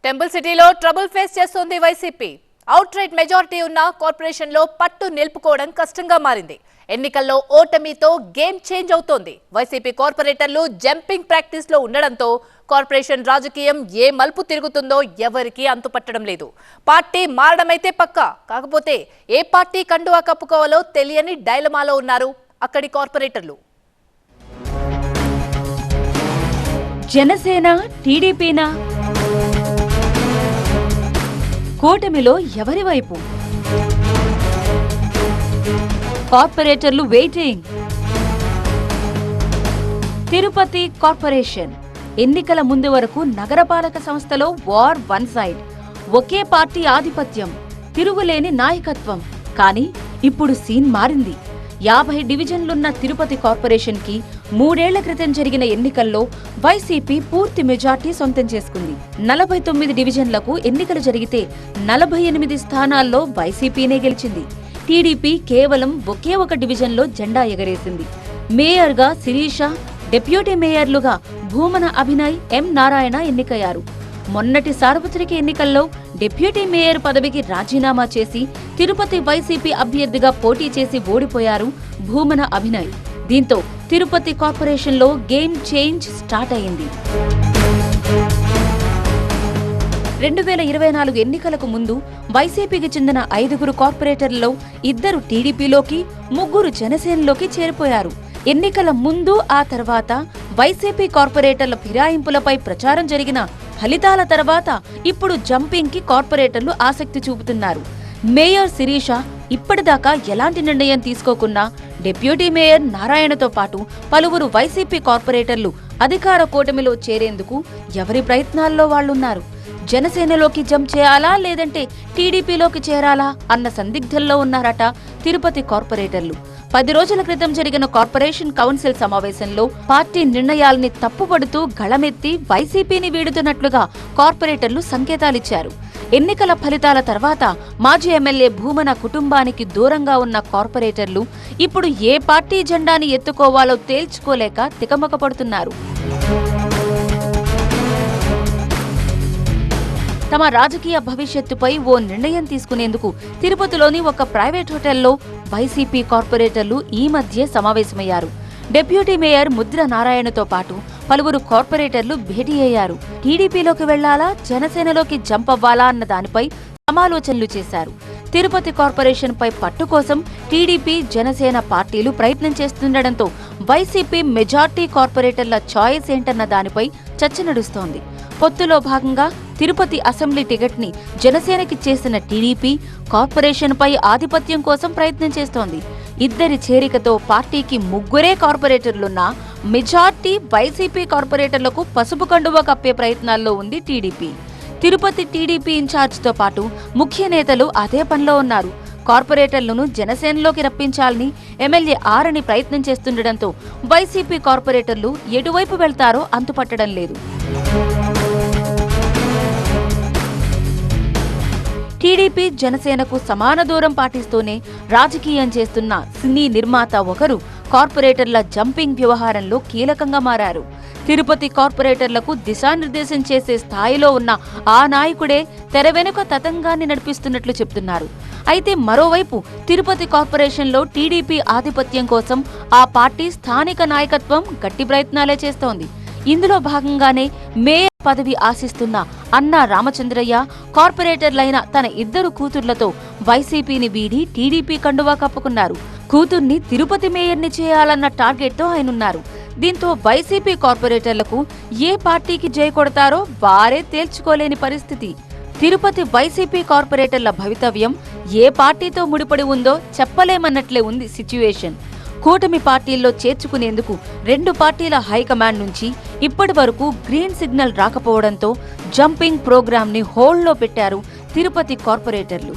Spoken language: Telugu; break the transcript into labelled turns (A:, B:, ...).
A: టెంపుల్ సిటీలో ట్రబుల్ ఫేస్ చేస్తోంది వైసీపీ. అవుట్ రైట్ మెజారిటీ ఉన్న కార్పొరేషన్లో పట్టు నిలుపుకోవడం కష్టంగా మారింది. ఎన్నికల్లో ఓటమితో గేమ్ చేంజ్ అవుతోంది. వైసీపీ కార్పొరేటర్లు జంపింగ్ ప్రాక్టీస్ లో ఉండడంతో కార్పొరేషన్ రాజకీయం ఏ మలుపు తిరుగుతుందో ఎవరికీ అంతుపట్టడం లేదు. పార్టీ మారడమైతే పక్కా, కాకపోతే ఏ పార్టీ కండువా కప్పుకోవాలో తెలియని డైలమాలో ఉన్నారు అక్కడి కార్పొరేటర్లు.
B: జనసేన టీడీపీనా? కూటమిలో ఎవరి వైపు? కార్పొరేటర్లు వెయిటింగ్. తిరుపతి కార్పొరేషన్ ఎన్నికల ముందు వరకు నగరపాలక సంస్థలో వార్ వన్ సైడ్, ఒకే పార్టీ ఆధిపత్యం, తిరుగులేని నాయకత్వం. కానీ ఇప్పుడు సీన్ మారింది. 50 డివిజన్లున్న తిరుపతి కార్పొరేషన్ కి 3 ఏళ్ల క్రితం జరిగిన ఎన్నికల్లో వైసీపీ పూర్తి మెజార్టీ సొంతం చేసుకుంది. 49 డివిజన్లకు ఎన్నికలు జరిగితే 48 స్థానాల్లో వైసీపీనే గెలిచింది. టీడీపీ కేవలం ఒకే ఒక డివిజన్లో జెండా ఎగరేసింది. మేయర్గా శిరీష, డిప్యూటీ మేయర్లుగా భూమన అభినయ్, ఎం నారాయణ ఎన్నికయ్యారు. మొన్నటి సార్వత్రిక ఎన్నికల్లో డిప్యూటీ మేయర్ పదవికి రాజీనామా చేసి తిరుపతి వైసీపీ అభ్యర్థిగా పోటీ చేసి ఓడిపోయారు భూమన అభినయ్. దీంతో తిరుపతి కార్పొరేషన్లో గేమ్ చేంజ్ స్టార్ట్ అయింది. 2024 ఎన్నికలకు ముందు వైసీపీకి చెందిన 5 కార్పొరేటర్లలో 2 టీడీపీలోకి, 3 జనసేనలోకి చేరిపోయారు. ఎన్నికల ముందు ఆ తర్వాత వైసీపీ కార్పొరేటర్ల ఫిరాయింపులపై ప్రచారం జరిగిన ఫలితాల తర్వాత ఇప్పుడు జంపింగ్ కి కార్పొరేటర్లు ఆసక్తి చూపుతున్నారు. మేయర్ శిరీష ఇప్పటిదాకా ఎలాంటి నిర్ణయం తీసుకోకున్నా డిప్యూటీ మేయర్ నారాయణతో పాటు పలువురు వైసీపీ కార్పొరేటర్లు అధికార కూటమిలో చేరేందుకు ఎవరి ప్రయత్నాల్లో వాళ్లున్నారు. జనసేనలోకి జంప్ చేయాలా లేదంటే టీడీపీలోకి చేరాలా అన్న సందిగ్ధంలో ఉన్నారట తిరుపతి కార్పొరేటర్లు. 10 రోజుల క్రితం జరిగిన కార్పొరేషన్ కౌన్సిల్ సమావేశంలో పార్టీ నిర్ణయాల్ని తప్పుపడుతూ గళమెత్తి వైసీపీని వీడుతున్నట్లుగా కార్పొరేటర్లు సంకేతాలిచ్చారు. ఎన్నికల ఫలితాల తర్వాత మాజీ ఎమ్మెల్యే భూమన కుటుంబానికి దూరంగా ఉన్న కార్పొరేటర్లు ఇప్పుడు ఏ పార్టీ జెండాని ఎత్తుకోవాలో తేల్చుకోలేక తికమకపడుతున్నారు. తమ రాజకీయ భవిష్యత్తుపై ఓ నిర్ణయం తీసుకునేందుకు తిరుపతిలోని ఒక ప్రైవేట్ హోటల్లో వైసీపీ కార్పొరేటర్లు ఈ మధ్య సమావేశమయ్యారు. డిప్యూటీ మేయర్ ముద్ర నారాయణతో పాటు పలువురు కార్పొరేటర్లు భేటీ అయ్యారు. టీడీపీలోకి వెళ్లాలా, జనసేనలోకి జంప్ అవ్వాలా అన్న దానిపై సమాలోచనలు చేశారు. తిరుపతి కార్పొరేషన్ పై పట్టు కోసం టీడీపీ, జనసేన పార్టీలు ప్రయత్నం చేస్తుండటంతో వైసీపీ మెజార్టీ కార్పొరేటర్ల చాయిస్ ఏంటన్న దానిపై చర్చ నడుస్తోంది. పొత్తులో భాగంగా తిరుపతి అసెంబ్లీ టికెట్ ని జనసేనకి చేసిన టీడీపీ కార్పొరేషన్ పై ఆధిపత్యం కోసం ప్రయత్నం చేస్తోంది. ఇద్దరి చేరికతో పార్టీకి 3 కార్పొరేటర్లున్నా మెజార్టీ వైసీపీ కార్పొరేటర్లకు పసుపు కండువా కప్పే ప్రయత్నాల్లో ఉంది టీడీపీ. తిరుపతి టీడీపీ ఇన్ఛార్జితో పాటు ముఖ్య నేతలు అదే పనిలో ఉన్నారు. కార్పొరేటర్లను జనసేనలోకి రప్పించాలని ఎమ్మెల్యే ఆరని ప్రయత్నం చేస్తుండటంతో వైసీపీ కార్పొరేటర్లు ఎటువైపు వెళ్తారో అంతుపట్టడం లేదు. టీడీపీ, జనసేనకు సమాన దూరం పాటిస్తూనే రాజకీయం చేస్తున్న సినీ నిర్మాత ఒకరు కార్పొరేటర్ల జంపింగ్ వ్యవహారంలో కీలకంగా మారారు. తిరుపతి కార్పొరేటర్లకు దిశానిర్దేశం చేసే స్థాయిలో ఉన్న ఆ నాయకుడే తెర వెనుక తతంగాన్ని నడిపిస్తున్నట్లు చెప్తున్నారు. అయితే మరోవైపు తిరుపతి కార్పొరేషన్లో టీడీపీ ఆధిపత్యం కోసం ఆ పార్టీ స్థానిక నాయకత్వం గట్టి ప్రయత్నాలే చేస్తోంది. ఇందులో భాగంగానే మేయర్ పదవి ఆశిస్తున్న అన్నా రామచంద్రయ్య కార్పొరేటర్లైన తన 2 కూతుర్లతో వైసీపీని వీడి టీడీపీ కండువా కప్పుకున్నారు. కూతుర్ని తిరుపతి మేయర్ని చేయాలన్న టార్గెట్తో ఆయనున్నారు. దీంతో వైసీపీ కార్పొరేటర్లకు ఏ పార్టీకి జై కొడతారో వారే తేల్చుకోలేని పరిస్థితి. తిరుపతి వైసీపీ కార్పొరేటర్ల భవితవ్యం ఏ పార్టీతో ముడిపడి ఉందో చెప్పలేమన్నట్లే ఉంది సిచ్యువేషన్. కూటమి పార్టీల్లో చేర్చుకునేందుకు 2 పార్టీల హైకమాండ్ నుంచి ఇప్పటి వరకు గ్రీన్ సిగ్నల్ రాకపోవడంతో జంపింగ్ ప్రోగ్రామ్ ని హోల్డ్లో పెట్టారు తిరుపతి కార్పొరేటర్లు.